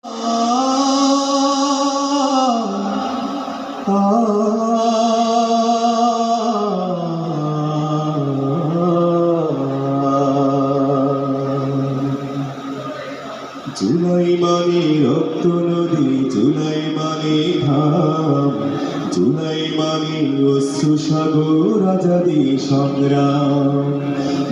জুলাই মানে রক্ত নদী, জুলাই মানে ঘাম, জুলাই মানে অশ্রু সাগর আজাদী সংগ্রাম।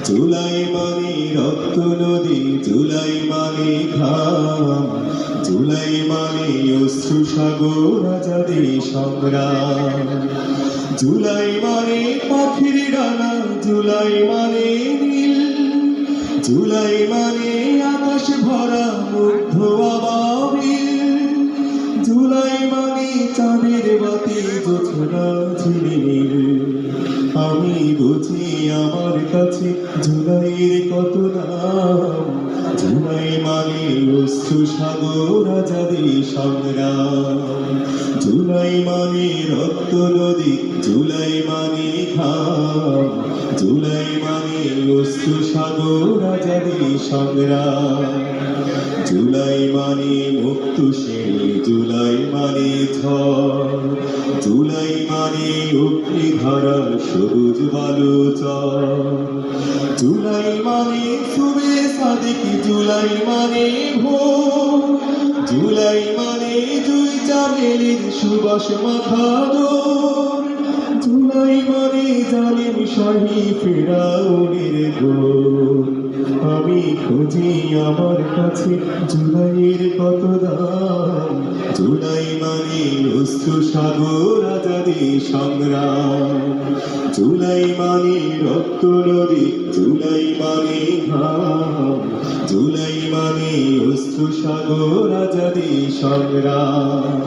জুলাই মানে রক্ত নদী, জুলাই মানে ঘাম, জুলাই মানে অশ্রু সাগর আজাদী সংগ্রাম। জুলাই মানে পাখির ডানা, জুলাই মানে নীল, জুলাই মানে আকাশ ভরা মুগ্ধ আবাবিল, জুলাই মানে চাঁদের বাতি জোছনা ঝিলিমিল। আমি বুঝি আমার কাছে জুলাইয়ের কত নাম। জুলাই মানে অশ্রু সাগর আজাদী সংগ্রাম। জুলাই মানে রক্ত নদী, জুলাই মানে ঘাম, জুলাই মানে অশ্রু সাগর আজাদী সংগ্রাম। জুলাই মানে মুক্ত শ্রেণী, জুলাই মানে ঝড়, জুলাই মানে অগ্নিধারা সবুজ বালুচর। জুলাই মানে শুভে সাদিক, জুলাই মানে ভোর, জুলাই মানে জুই চামেলির সুবাস মাখাদোর। জুলাই মানে জালিম শাহী ফেরাউনের গোল। আমি খুঁজি আমার কাছে জুলাইয়ের কত দাম। জুলাই মানে অশ্রু সাগর আজাদী সংগ্রাম। জুলাই মানে রক্ত নদী, জুলাই মানে ঘাম, জুলাই মানে অশ্রু সাগর আজাদী সংগ্রাম।